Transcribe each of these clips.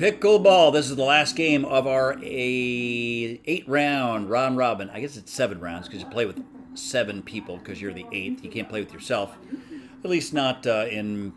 Pickleball. This is the last game of our 8-round round robin. I guess it's 7 rounds because you play with 7 people because you're the 8th. You can't play with yourself, at least not in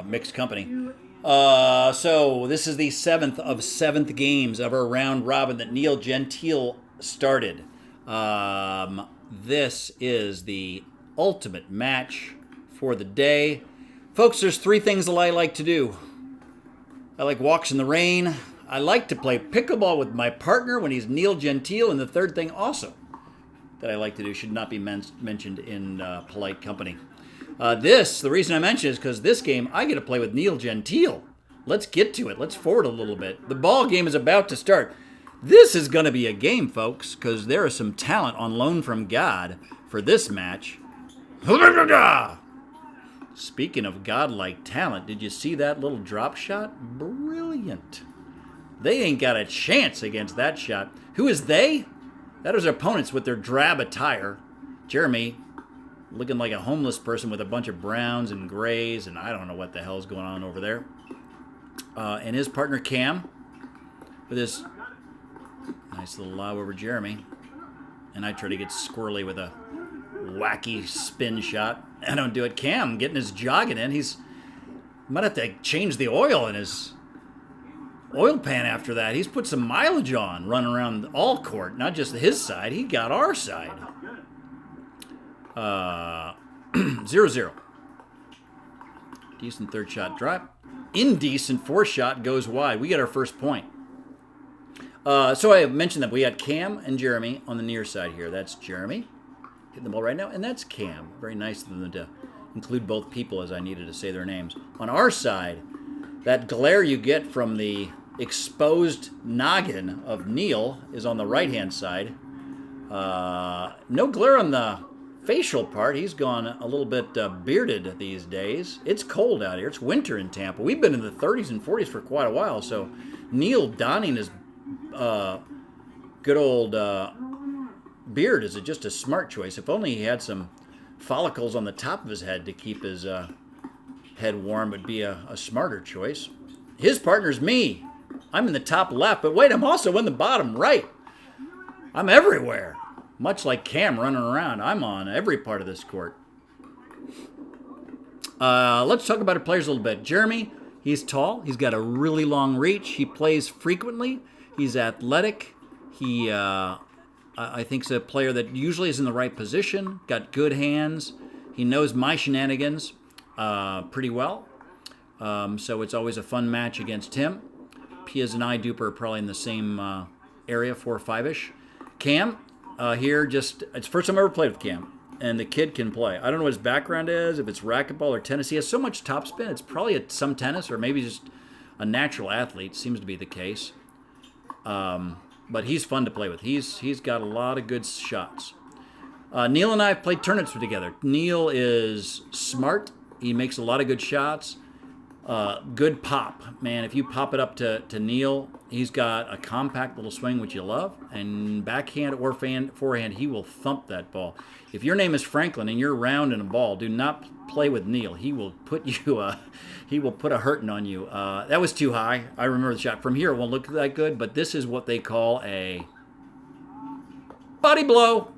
mixed company. So this is the 7th of 7th games of our round robin that Neil Gentile started. This is the ultimate match for the day. Folks, there's 3 things that I like to do. I like walks in the rain. I like to play pickleball with my partner when he's Neil Gentile. And the third thing also that I like to do should not be mentioned in polite company. The reason I mention it is because this game, I get to play with Neil Gentile. Let's get to it. Let's forward a little bit. The ball game is about to start. This is going to be a game, folks, because there is some talent on loan from God for this match. Speaking of godlike talent, did you see that little drop shot? Brilliant. They ain't got a chance against that shot. Who is they? That is our opponents with their drab attire. Jeremy, looking like a homeless person with a bunch of browns and grays, and I don't know what the hell's going on over there. And his partner Cam, with his nice little lob over Jeremy. And I try to get squirrely with a wacky spin shot. I don't do it. Cam getting his jogging in. Might have to change the oil in his oil pan after that. He's put some mileage on running around all court, not just his side. He got our side. 0-0. Decent third shot drop. Indecent fourth shot goes wide. We get our first point. So I mentioned that we had Cam and Jeremy on the near side here. That's Jeremy hitting the ball right now, and that's Cam. Very nice of them to include both people as I needed to say their names. On our side, that glare you get from the exposed noggin of Neil is on the right-hand side. No glare on the facial part. He's gone a little bit bearded these days. It's cold out here. It's winter in Tampa. We've been in the 30s and 40s for quite a while, so Neil donning his good old beard is just a smart choice. If only he had some follicles on the top of his head to keep his head warm, would be a smarter choice. His partner's me. I'm in the top left, but wait, I'm also in the bottom right. I'm everywhere. Much like Cam running around, I'm on every part of this court. Let's talk about our players a little bit. Jeremy, he's tall. He's got a really long reach. He plays frequently. He's athletic. He, I think, is a player that usually is in the right position, got good hands. He knows my shenanigans pretty well. So it's always a fun match against him. Piaz and I, Duper, are probably in the same area, 4 or 5-ish. Cam, here, it's the first time I ever played with Cam. And the kid can play. I don't know what his background is, if it's racquetball or tennis. He has so much topspin. It's probably some tennis or maybe just a natural athlete. Seems to be the case. But he's fun to play with. He's got a lot of good shots. Neil and I have played tournaments together. Neil is smart. He makes a lot of good shots. Good pop. Man, if you pop it up to Neil, he's got a compact little swing, which you love. And backhand or forehand, he will thump that ball. If your name is Franklin and you're round in a ball, do not play with Neil. He will put he will put a hurting on you. That was too high. I remember the shot. From here, it won't look that good, but this is what they call a body blow.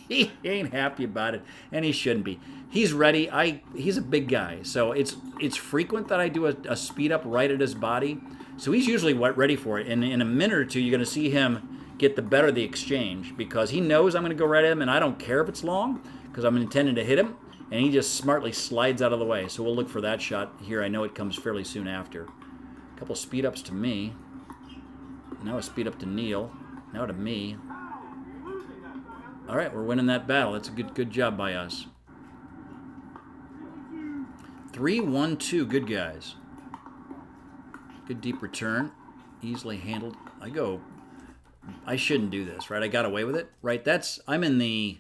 He ain't happy about it, and he shouldn't be. He's ready. He's a big guy, so it's frequent that I do a speed up right at his body. So he's usually ready for it, and in a minute or two, you're going to see him get the better of the exchange because he knows I'm going to go right at him, and I don't care if it's long because I'm intending to hit him, and he just smartly slides out of the way. So we'll look for that shot here. I know it comes fairly soon after. A couple speed ups to me. Now a speed up to Neil. Now to me. All right, we're winning that battle. That's a good job by us. 3-1-2, good guys. Good deep return, easily handled. I shouldn't do this, right? I got away with it, right? I'm in the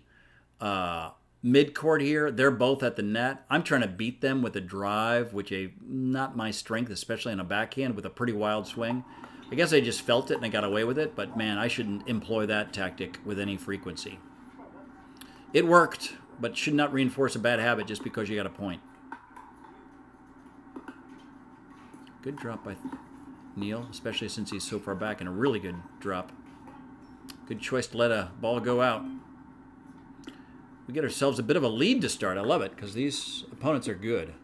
mid-court here. They're both at the net. I'm trying to beat them with a drive, which not my strength, especially on a backhand with a pretty wild swing. I guess I just felt it and I got away with it, but man, I shouldn't employ that tactic with any frequency. It worked, but should not reinforce a bad habit just because you got a point. Good drop by Neil, especially since he's so far back, and a really good drop. Good choice to let a ball go out. We get ourselves a bit of a lead to start. I love it because these opponents are good.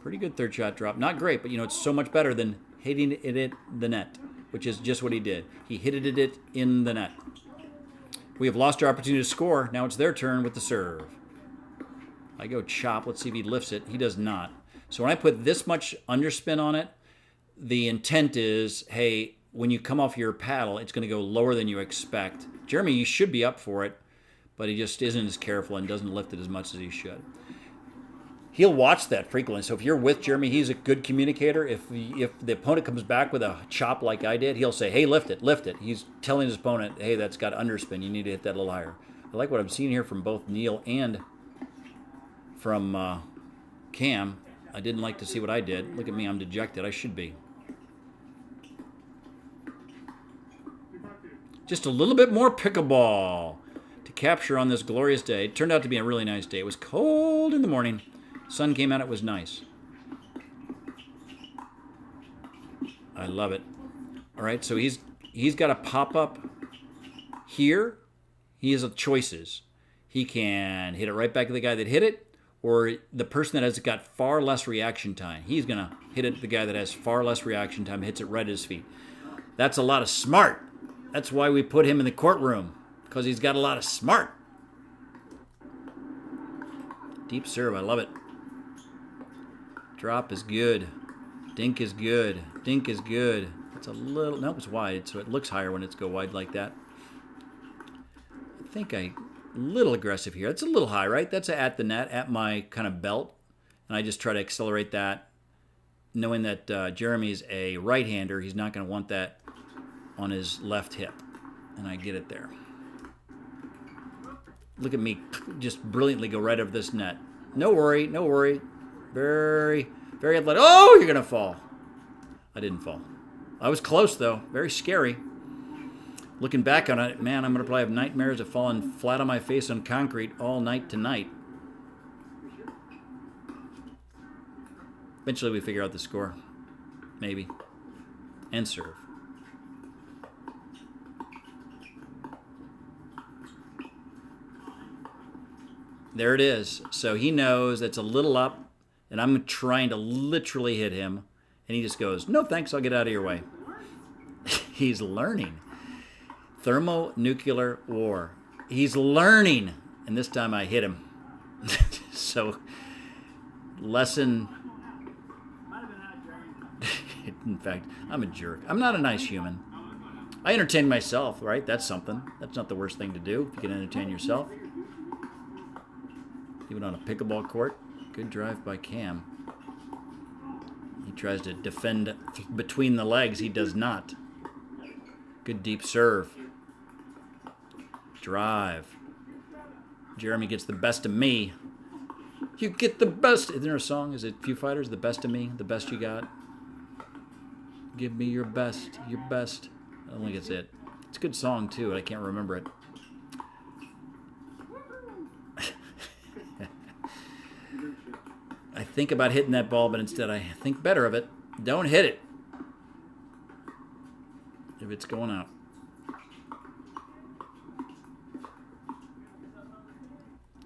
Pretty good third shot drop. Not great, but it's so much better than hitting it in the net, which is just what he did. He hit it in the net. We have lost our opportunity to score. Now it's their turn with the serve. I go chop. Let's see if he lifts it. He does not. So when I put this much underspin on it, the intent is, hey, when you come off your paddle, it's going to go lower than you expect. Jeremy, you should be up for it, but he just isn't as careful and doesn't lift it as much as he should. He'll watch that frequently. So if you're with Jeremy, he's a good communicator. If the opponent comes back with a chop like I did, he'll say, hey, lift it, lift it. He's telling his opponent, hey, that's got underspin. You need to hit that a little higher. I like what I'm seeing here from both Neil and from Cam. I didn't like to see what I did. Look at me, I'm dejected. I should be. Just a little bit more pickleball to capture on this glorious day. It turned out to be a really nice day. It was cold in the morning. Sun came out, it was nice. I love it. All right, so he's got a pop-up here. He has choices. He can hit it right back at the guy that hit it, or the person that has got far less reaction time. He's going to hit it at the guy that has far less reaction time, hits it right at his feet. That's a lot of smart. That's why we put him in the courtroom, because he's got a lot of smart. Deep serve, I love it. Drop is good. Dink is good. Dink is good. It's a little, no, it's wide, so it looks higher when it's go wide like that. I think a little aggressive here. That's a little high, right? That's at the net, at my kind of belt. And I just try to accelerate that, knowing that Jeremy's a right-hander. He's not going to want that on his left hip. And I get it there. Look at me just brilliantly go right over this net. No worry, no worry. Very, very athletic. Oh, you're going to fall. I didn't fall. I was close, though. Very scary. Looking back on it, man, I'm going to probably have nightmares of falling flat on my face on concrete all night tonight. Eventually we figure out the score. Maybe. And serve. There it is. So he knows that's a little up, and I'm trying to literally hit him. And he just goes, no thanks, I'll get out of your way. He's learning. Thermonuclear war. He's learning. And this time I hit him. So, lesson. In fact, I'm a jerk. I'm not a nice human. I entertain myself, right? That's something. That's not the worst thing to do if you can entertain yourself. Even on a pickleball court. Good drive by Cam. He tries to defend between the legs. He does not. Good deep serve. Drive. Jeremy gets the best of me. You get the best. Isn't there a song? Is it Foo Fighters? The best of me? The best you got? Give me your best. Your best. I don't think it's it. It's a good song, too, and I can't remember it. I think about hitting that ball, but instead I think better of it. Don't hit it if it's going out.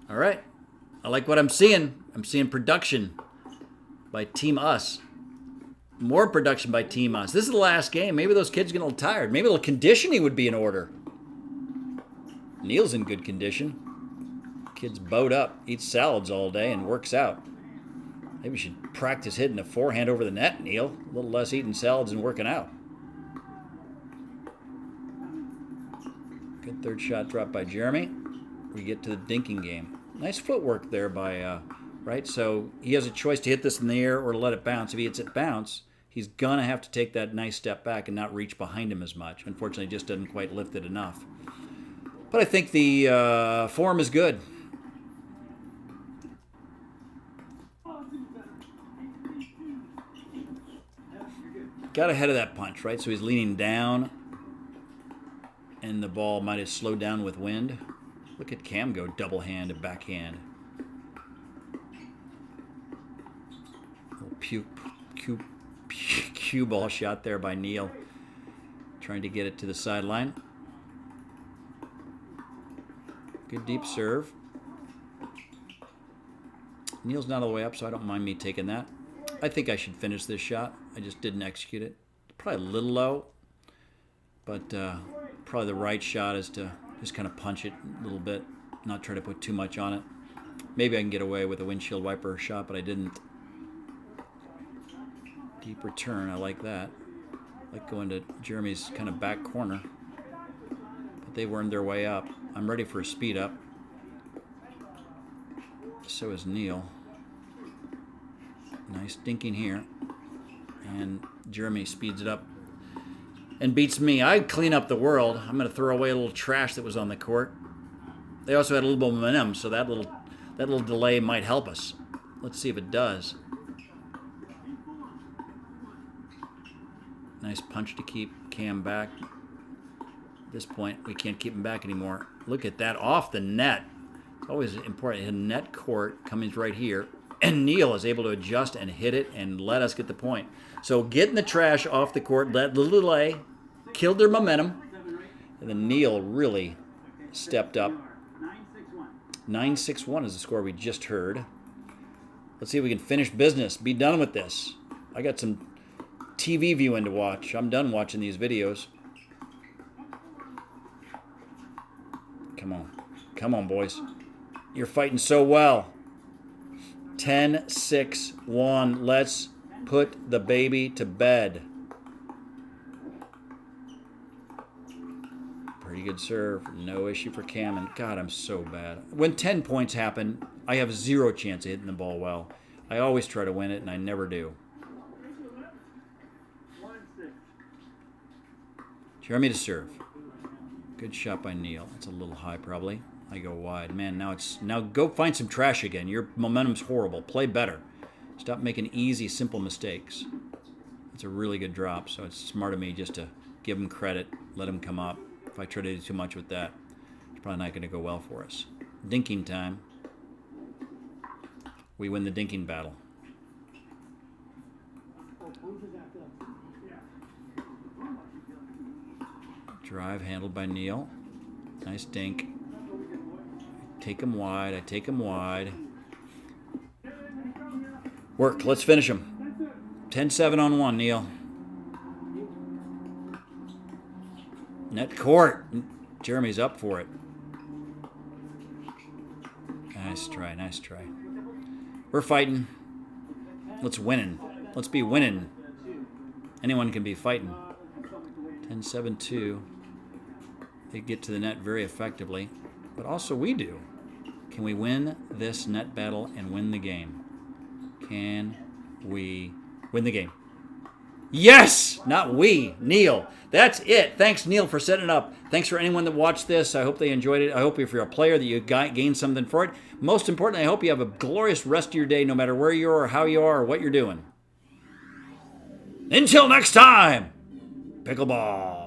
All right. I like what I'm seeing. I'm seeing production by Team Us. More production by Team Us. This is the last game. Maybe those kids are getting a little tired. Maybe a little conditioning would be in order. Neil's in good condition. Kid's bowed up, eats salads all day, and works out. Maybe we should practice hitting a forehand over the net, Neil. A little less eating salads and working out. Good third shot drop by Jeremy. We get to the dinking game. Nice footwork there by, right? So he has a choice to hit this in the air or to let it bounce. If he hits it bounce, he's going to have to take that nice step back and not reach behind him as much. Unfortunately, just doesn't quite lift it enough. But I think the form is good. Got ahead of that punch, right? So he's leaning down, and the ball might have slowed down with wind. Look at Cam go double hand and backhand. Puke, puke, puke. cue ball shot there by Neil. Trying to get it to the sideline. Good deep serve. Neil's not all the way up, so I don't mind me taking that. I think I should finish this shot. I just didn't execute it. Probably a little low, but probably the right shot is to just kind of punch it a little bit, not try to put too much on it. Maybe I can get away with a windshield wiper shot, but I didn't. Deep return, I like that. I like going to Jeremy's kind of back corner, but they wormed their way up. I'm ready for a speed up. So is Neil. Nice dinking here. And Jeremy speeds it up and beats me. I'd clean up the world. I'm going to throw away a little trash that was on the court. They also had a little momentum, so that little delay might help us. Let's see if it does. Nice punch to keep Cam back. At this point, we can't keep him back anymore. Look at that, off the net. It's always important. A net court coming right here. And Neil is able to adjust and hit it and let us get the point. So getting the trash off the court, let the delay, killed their momentum. And then Neil really stepped up. 9-6-1 is the score we just heard. Let's see if we can finish business. Be done with this. I got some TV viewing to watch. I'm done watching these videos. Come on. Come on, boys. You're fighting so well. 10-6-1. Let's put the baby to bed. Pretty good serve. No issue for Cam. And God, I'm so bad. When 10 points happen, I have zero chance of hitting the ball well. I always try to win it, and I never do. Jeremy to serve. Good shot by Neil. That's a little high, probably. I go wide. Man, now go find some trash again. Your momentum's horrible. Play better. Stop making easy, simple mistakes. It's a really good drop, so it's smart of me just to give him credit, let him come up. If I try to do too much with that, it's probably not going to go well for us. Dinking time. We win the dinking battle. Drive handled by Neil. Nice dink. Take him wide. I take him wide. Work. Let's finish him. 10-7 on one, Neil. Net court. Jeremy's up for it. Nice try. Nice try. We're fighting. Let's winning. Let's be winning. Anyone can be fighting. 10-7-2. They get to the net very effectively. But also we do. Can we win this net battle and win the game? Can we win the game? Yes! Not we. Neil. That's it. Thanks, Neil, for setting it up. Thanks for anyone that watched this. I hope they enjoyed it. I hope if you're a player that you gained something for it. Most importantly, I hope you have a glorious rest of your day no matter where you are or how you are or what you're doing. Until next time, Pickleball.